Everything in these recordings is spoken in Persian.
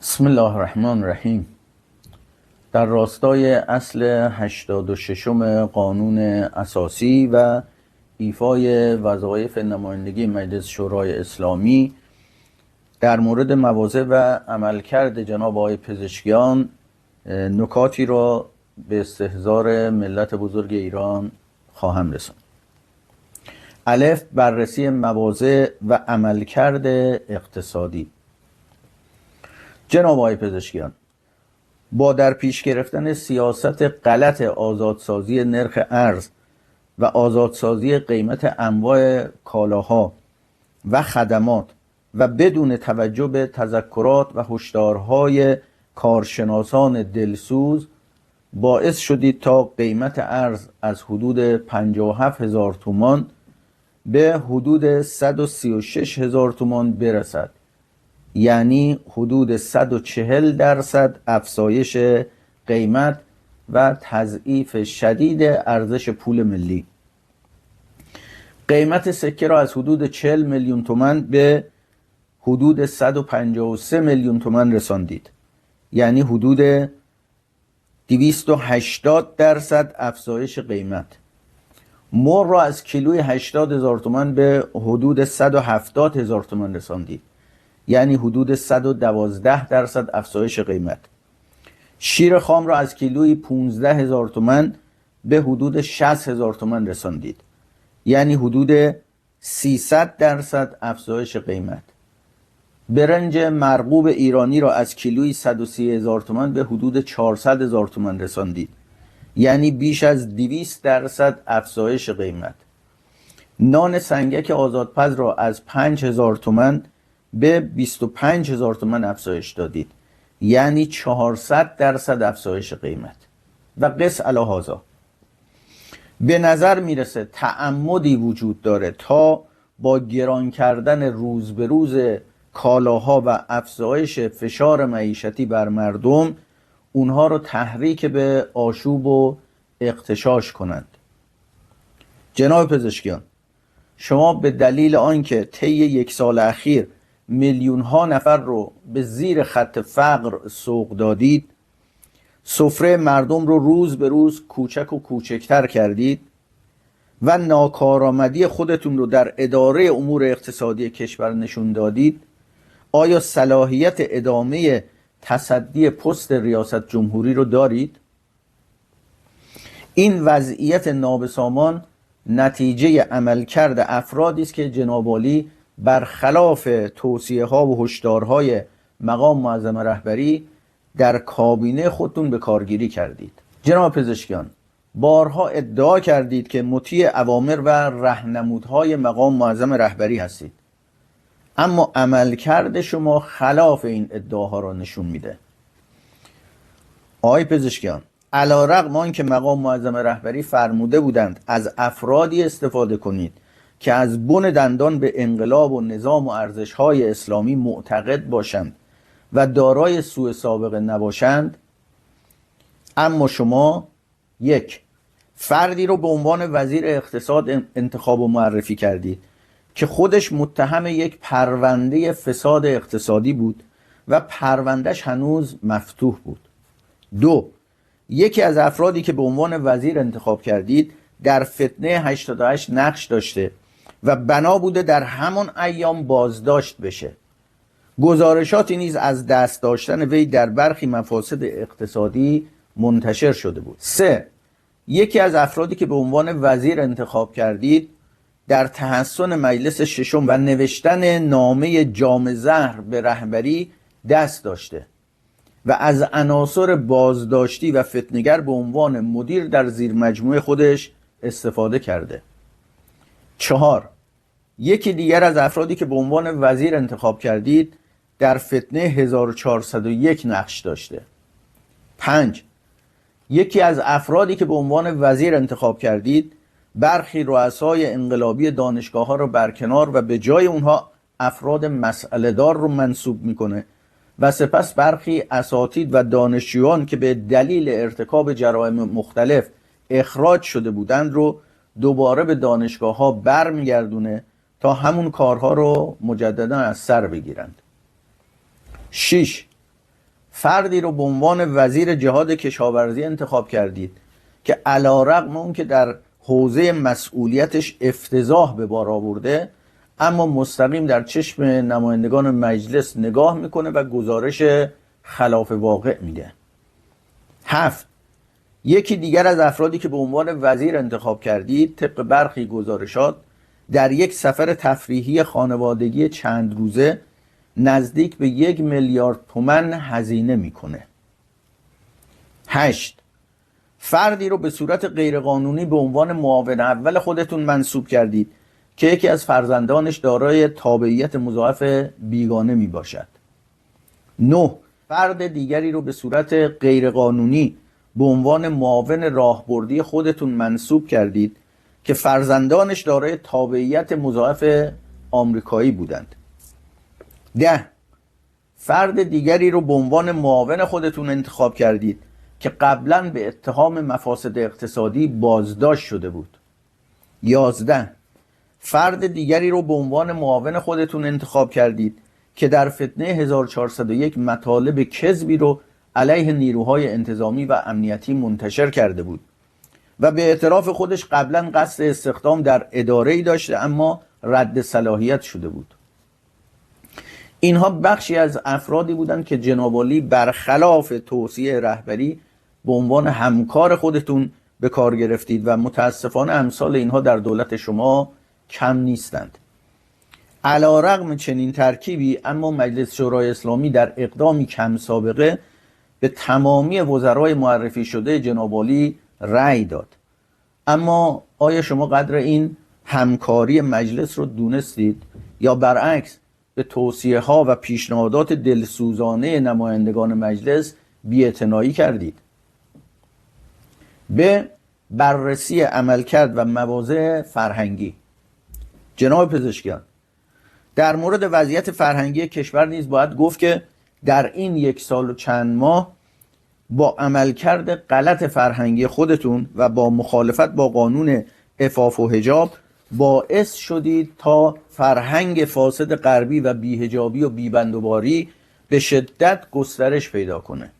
بسم الله الرحمن الرحیم. در راستای اصل 86 قانون اساسی و ایفای وظایف نمایندگی مجلس شورای اسلامی در مورد مواضع و عملکرد جناب آقای پزشکیان نکاتی را به استحضار ملت بزرگ ایران خواهم رساند. الف، بررسی مواضع و عملکرد اقتصادی. جناب آقای پزشکیان، با در پیش گرفتن سیاست غلط آزادسازی نرخ ارز و آزادسازی قیمت انواع کالاها و خدمات و بدون توجه به تذکرات و هشدارهای کارشناسان دلسوز باعث شدید تا قیمت ارز از حدود 57,000 تومان به حدود 136,000 تومان برسد، یعنی حدود 140% افزایش قیمت و تضعیف شدید ارزش پول ملی. قیمت سکه را از حدود 40 میلیون تومان به حدود 153 میلیون تومان رساندید، یعنی حدود 280% افزایش قیمت. مر را از کیلوی 80,000 تومان به حدود 170,000 تومان رساندید، یعنی حدود 112% افزایش قیمت. شیر خام را از کیلوی 15,000 تومان به حدود 60,000 تومان رساندید، یعنی حدود 300% افزایش قیمت. برنج مرغوب ایرانی را از کیلوی 130,000 تومان به حدود 400,000 تومان رساندید، یعنی بیش از 200% افزایش قیمت. نان سنگک آزادپز را از 5,000 تومان به 25,000 تومان افزایش دادید، یعنی 400% افزایش قیمت. و قس علی هذا. به نظر میرسه تعمدی وجود داره تا با گران کردن روز به روز کالاها و افزایش فشار معیشتی بر مردم اونها رو تحریک به آشوب و اغتشاش کنند. جناب پزشکیان، شما به دلیل آنکه طی 1 سال اخیر میلیون ها نفر رو به زیر خط فقر سوق دادید، سفره مردم رو روز به روز کوچک و کوچکتر کردید و ناکارآمدی خودتون رو در اداره امور اقتصادی کشور نشون دادید، آیا صلاحیت ادامه تصدی پست ریاست جمهوری رو دارید؟ این وضعیت نابسامان نتیجه عملکرد افرادی است که جناب عالی برخلاف توصیه ها و هشدارهای مقام معظم رهبری در کابینه خودتون به کارگیری کردید. جناب پزشکیان، بارها ادعا کردید که مطیع اوامر و راهنمودهای مقام معظم رهبری هستید، اما عملکرد شما خلاف این ادعاها را نشون میده. آقای پزشکیان، علیرغم آنکه مقام معظم رهبری فرموده بودند از افرادی استفاده کنید که از بن دندان به انقلاب و نظام و ارزش‌های اسلامی معتقد باشند و دارای سوء سابقه نباشند، اما شما یک فردی رو به عنوان وزیر اقتصاد انتخاب و معرفی کردید که خودش متهم یک پرونده فساد اقتصادی بود و پروندهش هنوز مفتوح بود. دو، یکی از افرادی که به عنوان وزیر انتخاب کردید در فتنه 88 نقش داشته و بنا بوده در همان ایام بازداشت بشه. گزارشاتی نیز از دست داشتن وی در برخی مفاسد اقتصادی منتشر شده بود. سه، یکی از افرادی که به عنوان وزیر انتخاب کردید در تحسن مجلس ششم و نوشتن نامه جام زهر به رهبری دست داشته و از عناصر بازداشتی و فتنه‌گر به عنوان مدیر در زیر مجموعه خودش استفاده کرده. چهار، یکی دیگر از افرادی که به عنوان وزیر انتخاب کردید در فتنه 1401 نقش داشته. 5، یکی از افرادی که به عنوان وزیر انتخاب کردید برخی رؤسای انقلابی دانشگاه ها رو برکنار و به جای اونها افراد مسئله دار رو منصوب میکنه و سپس برخی اساتید و دانشجویان که به دلیل ارتکاب جرائم مختلف اخراج شده بودند رو دوباره به دانشگاه ها برمیگردونه تا همون کارها رو مجددا از سر بگیرند. 6، فردی رو به عنوان وزیر جهاد کشاورزی انتخاب کردید که علیرغم اون که در حوزه مسئولیتش افتضاح به بار آورده، اما مستقیم در چشم نمایندگان مجلس نگاه میکنه و گزارش خلاف واقع میده. 7. یکی دیگر از افرادی که به عنوان وزیر انتخاب کردید طبق برخی گزارشات در یک سفر تفریحی خانوادگی چند روزه نزدیک به 1 میلیارد تومان هزینه میکنه. 8. فردی رو به صورت غیرقانونی به عنوان معاون اول خودتون منصوب کردید که یکی از فرزندانش دارای تابعیت مضاعف بیگانه می باشد. 9. فرد دیگری رو به صورت غیرقانونی به عنوان معاون راهبردی خودتون منصوب کردید که فرزندانش دارای تابعیت مضاعف آمریکایی بودند. 10. فرد دیگری رو به عنوان معاون خودتون انتخاب کردید که قبلا به اتهام مفاسد اقتصادی بازداشت شده بود. 11. فرد دیگری رو به عنوان معاون خودتون انتخاب کردید که در فتنه 1401 مطالب کذبی رو علیه نیروهای انتظامی و امنیتی منتشر کرده بود و به اعتراف خودش قبلا قصد استخدام در اداره‌ای داشته اما رد صلاحیت شده بود. اینها بخشی از افرادی بودند که جناب عالی برخلاف توصیه رهبری به عنوان همکار خودتون به کار گرفتید و متاسفانه امثال اینها در دولت شما کم نیستند. علیرغم چنین ترکیبی اما مجلس شورای اسلامی در اقدامی کم سابقه به تمامی وزرای معرفی شده جناب عالی رأی داد. اما آیا شما قدر این همکاری مجلس رو دونستید یا برعکس به توصیه ها و پیشنهادات دلسوزانه نمایندگان مجلس بی‌اعتنایی کردید؟ به بررسی عملکرد و مواضع فرهنگی. جناب پزشکیان، در مورد وضعیت فرهنگی کشور نیز باید گفت که در این 1 سال و چند ماه با عملکرد غلط فرهنگی خودتون و با مخالفت با قانون عفاف و حجاب باعث شدید تا فرهنگ فاسد غربی و بی‌حجابی و بی‌بندوباری به شدت گسترش پیدا کنه.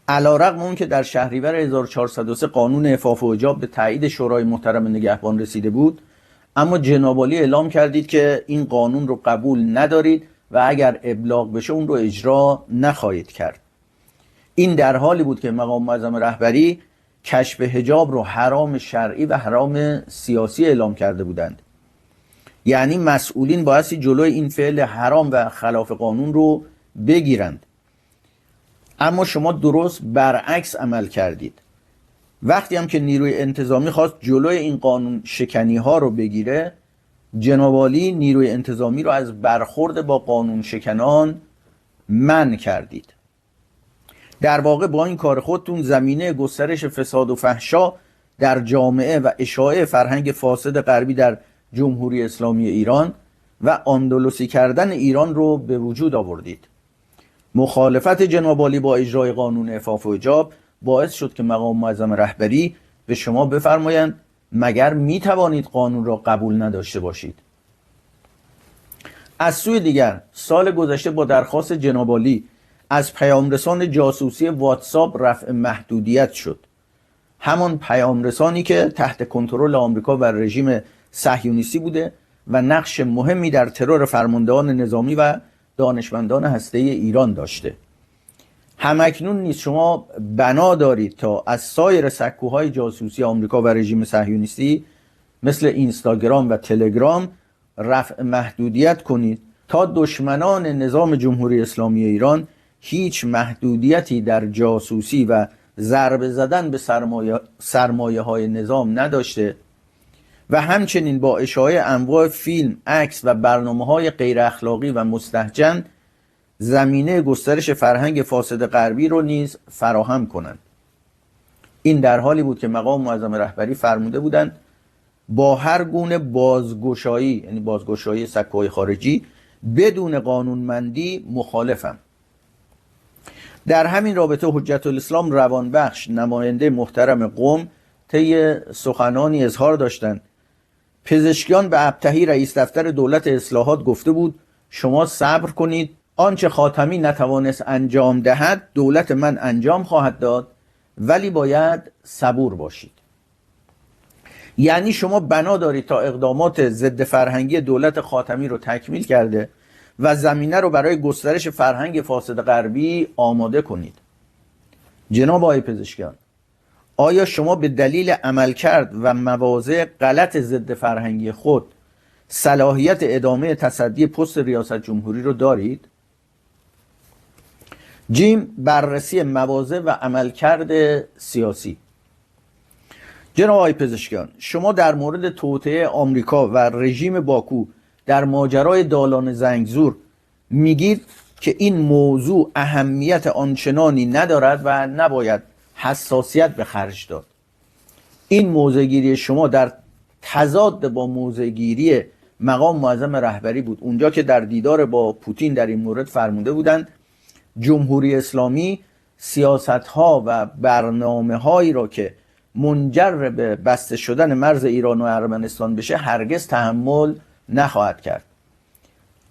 علیرغم اون که در شهریور 1403 قانون عفاف و حجاب به تایید شورای محترم نگهبان رسیده بود، اما جناب عالی اعلام کردید که این قانون رو قبول ندارید و اگر ابلاغ بشه اون رو اجرا نخواهید کرد. این در حالی بود که مقام معظم رهبری کشف حجاب رو حرام شرعی و حرام سیاسی اعلام کرده بودند. یعنی مسئولین بایستی جلوی این فعل حرام و خلاف قانون رو بگیرند. اما شما درست برعکس عمل کردید. وقتی هم که نیروی انتظامی خواست جلوی این قانون شکنی ها رو بگیره، جناب عالی نیروی انتظامی رو از برخورد با قانون شکنان منع کردید. در واقع با این کار خودتون زمینه گسترش فساد و فحشا در جامعه و اشاعه فرهنگ فاسد غربی در جمهوری اسلامی ایران و اندلسی کردن ایران رو به وجود آوردید. مخالفت جناب عالی با اجرای قانون عفاف و حجاب باعث شد که مقام معظم رهبری به شما بفرمایند مگر می توانید قانون را قبول نداشته باشید؟ از سوی دیگر سال گذشته با درخواست جناب عالی از پیامرسان جاسوسی واتساپ رفع محدودیت شد. همان پیامرسانی که تحت کنترل آمریکا و رژیم صهیونیستی بوده و نقش مهمی در ترور فرماندهان نظامی و دانشمندان هسته‌ای ایران داشته. همکنون نیز شما بنا دارید تا از سایر سکوهای جاسوسی آمریکا و رژیم صهیونیستی مثل اینستاگرام و تلگرام رفع محدودیت کنید تا دشمنان نظام جمهوری اسلامی ایران هیچ محدودیتی در جاسوسی و ضربه زدن به سرمایه های نظام نداشته و همچنین با اشاعه انواع فیلم، عکس و برنامه‌های غیر اخلاقی و مستهجن زمینه گسترش فرهنگ فاسد غربی رو نیز فراهم کنند. این در حالی بود که مقام معظم رهبری فرموده بودند با هر گونه بازگشایی، یعنی بازگشایی سکوهای خارجی بدون قانونمندی مخالفم. در همین رابطه حجت الاسلام روانبخش نماینده محترم قم طی سخنانی اظهار داشتند پزشکیان به ابطحی رئیس دفتر دولت اصلاحات گفته بود شما صبر کنید آنچه خاتمی نتوانست انجام دهد دولت من انجام خواهد داد، ولی باید صبور باشید. یعنی شما بنا دارید تا اقدامات ضد فرهنگی دولت خاتمی رو تکمیل کرده و زمینه رو برای گسترش فرهنگ فاسد غربی آماده کنید. جناب آقای پزشکیان، آیا شما به دلیل عملکرد و مواضع غلط ضد فرهنگی خود صلاحیت ادامه تصدی پست ریاست جمهوری رو دارید؟ جیم، بررسی مواضع و عملکرد سیاسی. جناب آقای پزشکیان، شما در مورد توطئه آمریکا و رژیم باکو در ماجرای دالان زنگزور میگید که این موضوع اهمیت آنچنانی ندارد و نباید حساسیت به خرج داد. این موضع‌گیری شما در تضاد با موضع‌گیری مقام معظم رهبری بود، اونجا که در دیدار با پوتین در این مورد فرموده بودند جمهوری اسلامی سیاست‌ها و برنامه‌هایی را که منجر به بسته شدن مرز ایران و ارمنستان بشه هرگز تحمل نخواهد کرد.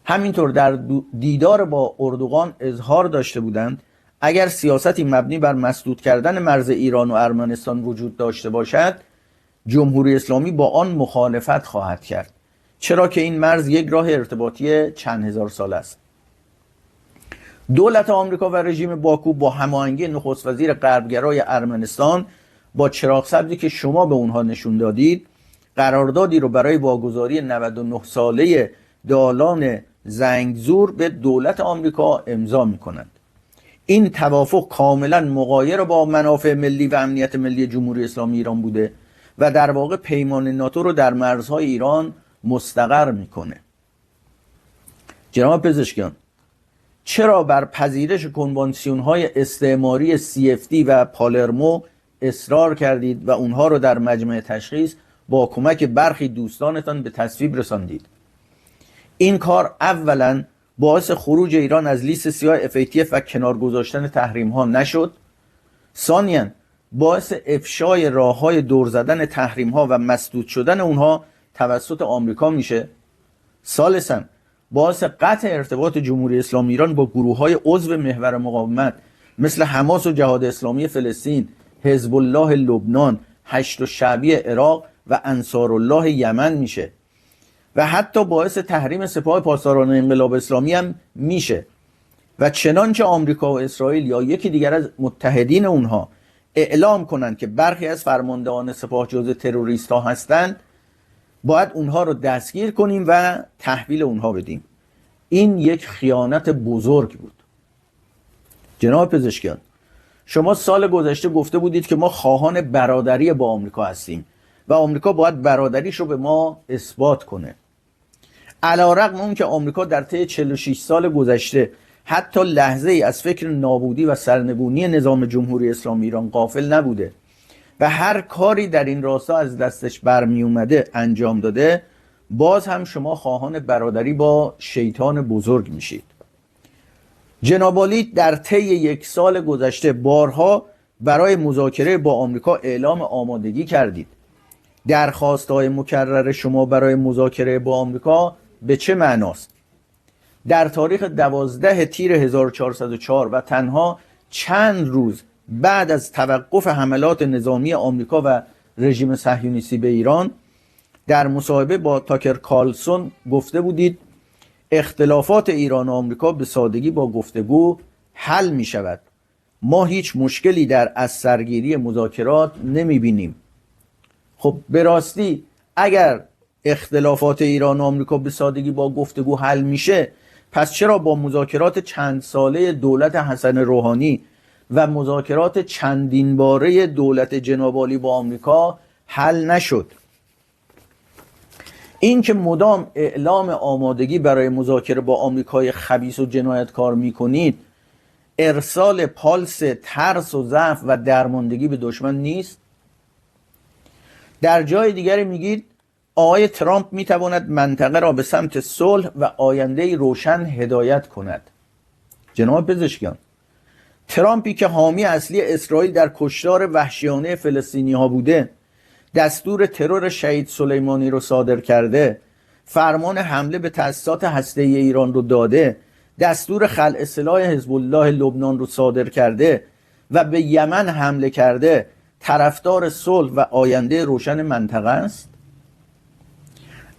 همینطور در دیدار با اردوغان اظهار داشته بودند اگر سیاستی مبنی بر مسدود کردن مرز ایران و ارمنستان وجود داشته باشد جمهوری اسلامی با آن مخالفت خواهد کرد، چرا که این مرز یک راه ارتباطی چند هزار سال است. دولت آمریکا و رژیم باکو با هماهنگی نخست وزیر غربگرای ارمنستان با چراغ سبزی که شما به اونها نشون دادید قراردادی رو برای واگذاری 99 ساله دالان زنگزور به دولت آمریکا امضا می‌کنند. این توافق کاملا مغایر با منافع ملی و امنیت ملی جمهوری اسلامی ایران بوده و در واقع پیمان ناتو رو در مرزهای ایران مستقر میکنه. جناب پزشکیان، چرا بر پذیرش کنوانسیون‌های استعماری CFD و پالرمو اصرار کردید و اونها رو در مجمع تشخیص با کمک برخی دوستانتان به تصویب رساندید؟ این کار اولا باعث خروج ایران از لیست سیاه FATF و کنار گذاشتن تحریم ها نشد. ثانیاً باعث افشای راه‌های دور زدن تحریم ها و مسدود شدن اونها توسط آمریکا میشه. ثالثاً باعث قطع ارتباط جمهوری اسلامی ایران با گروه‌های عضو محور مقاومت مثل حماس و جهاد اسلامی فلسطین، حزب الله لبنان، هشت الشعبی عراق و انصارالله یمن میشه و حتی باعث تحریم سپاه پاسداران انقلاب اسلامی هم میشه. و چنانچه آمریکا و اسرائیل یا یکی دیگر از متحدین اونها اعلام کنند که برخی از فرماندهان سپاه جزء تروریست ها هستند باید اونها رو دستگیر کنیم و تحویل اونها بدیم. این یک خیانت بزرگ بود. جناب پزشکیان، شما سال گذشته گفته بودید که ما خواهان برادری با آمریکا هستیم و آمریکا باید برادریش رو به ما اثبات کنه. علی‌رغم اون که آمریکا در طی 46 سال گذشته حتی لحظه ای از فکر نابودی و سرنگونی نظام جمهوری اسلامی ایران غافل نبوده و هر کاری در این راستا از دستش برمی اومده انجام داده، باز هم شما خواهان برادری با شیطان بزرگ میشید. جناب عالی در طی یک سال گذشته بارها برای مذاکره با آمریکا اعلام آمادگی کردید. درخواست‌های مکرر شما برای مذاکره با آمریکا به چه معناست؟ در تاریخ 12 تیر 1404 و تنها چند روز بعد از توقف حملات نظامی آمریکا و رژیم صهیونیستی به ایران در مصاحبه با تاکر کارلسون گفته بودید اختلافات ایران و آمریکا به سادگی با گفتگو حل می شود. ما هیچ مشکلی در از سرگیری مذاکرات نمی بینیم. خب به راستی اگر اختلافات ایران و آمریکا به سادگی با گفتگو حل میشه، پس چرا با مذاکرات چند ساله دولت حسن روحانی و مذاکرات چندین باره دولت جناب عالی با آمریکا حل نشد؟ این که مدام اعلام آمادگی برای مذاکره با آمریکای خبیث و جنایتکار میکنید ارسال پالس ترس و ضعف و درماندگی به دشمن نیست؟ در جای دیگری میگید آقای ترامپ میتواند منطقه را به سمت صلح و آینده روشن هدایت کند. جناب پزشکیان، ترامپی که حامی اصلی اسرائیل در کشتار وحشیانه فلسطینی ها بوده، دستور ترور شهید سلیمانی رو صادر کرده، فرمان حمله به تأسیسات هسته‌ای ایران رو داده دستور خلع سلاح حزب الله لبنان رو صادر کرده و به یمن حمله کرده طرفدار صلح و آینده روشن منطقه است؟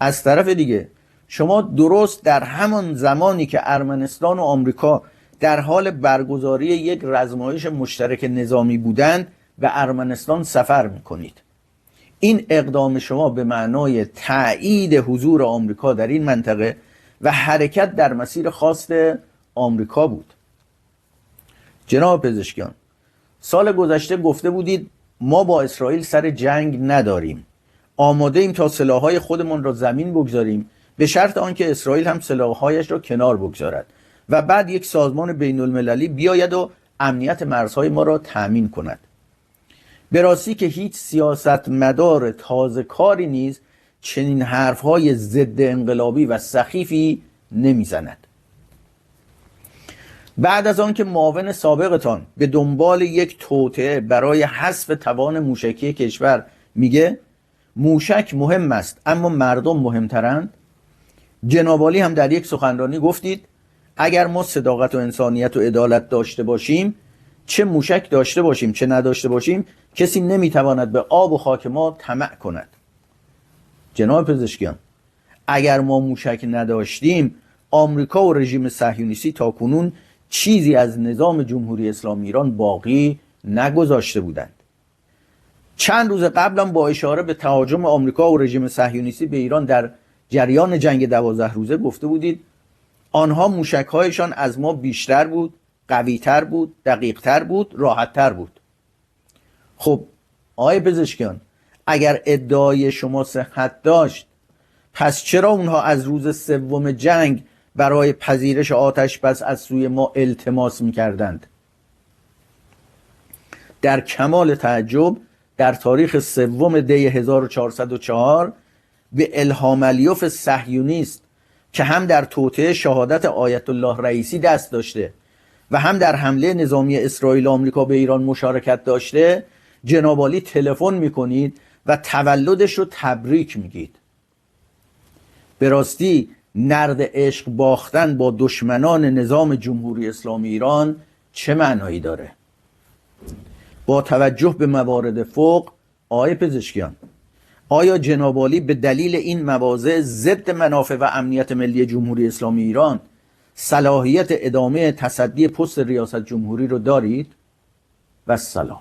از طرف دیگه شما درست در همان زمانی که ارمنستان و آمریکا در حال برگزاری یک رزمایش مشترک نظامی بودند به ارمنستان سفر میکنید. این اقدام شما به معنای تأیید حضور آمریکا در این منطقه و حرکت در مسیر خواست آمریکا بود. جناب پزشکیان، سال گذشته گفته بودید ما با اسرائیل سر جنگ نداریم، آماده ایم تا سلاح‌های خودمان را زمین بگذاریم به شرط آنکه اسرائیل هم سلاح‌هایش را کنار بگذارد و بعد یک سازمان بین المللی بیاید و امنیت مرزهای ما را تأمین کند. به راستی که هیچ سیاستمدار تازه کاری نیز چنین حرفهای ضد انقلابی و سخیفی نمیزند. بعد از آن که معاون سابقتان به دنبال یک توطئه برای حذف توان موشکی کشور میگه موشک مهم است اما مردم مهمترند، جناب عالی هم در یک سخنرانی گفتید اگر ما صداقت و انسانیت و عدالت داشته باشیم، چه موشک داشته باشیم چه نداشته باشیم، کسی نمیتواند به آب و خاک ما طمع کند. جناب پزشکیان، اگر ما موشک نداشتیم، آمریکا و رژیم صهیونیستی تاکنون چیزی از نظام جمهوری اسلامی ایران باقی نگذاشته بودند. چند روز قبلم با اشاره به تهاجم آمریکا و رژیم صهیونیستی به ایران در جریان جنگ 12 روزه گفته بودید آنها موشک‌هایشان از ما بیشتر بود، قوی‌تر بود، دقیق‌تر بود، راحت‌تر بود. خب آقای پزشکیان، اگر ادعای شما صحت داشت، پس چرا اونها از روز سوم جنگ برای پذیرش آتش بس از سوی ما التماس می‌کردند؟ در کمال تعجب در تاریخ سوم دی 1404 به الهام الیوف صهیونیست که هم در توطئه شهادت آیت الله رئیسی دست داشته و هم در حمله نظامی اسرائیل و آمریکا به ایران مشارکت داشته جناب عالی تلفن میکنید و تولدش رو تبریک میگید. به راستی نرد عشق باختن با دشمنان نظام جمهوری اسلامی ایران چه معنایی داره؟ با توجه به موارد فوق، آقای پزشکیان، آیا جناب عالی به دلیل این مواضع ضد منافع و امنیت ملی جمهوری اسلامی ایران صلاحیت ادامه تصدی پست ریاست جمهوری رو دارید؟ و سلام.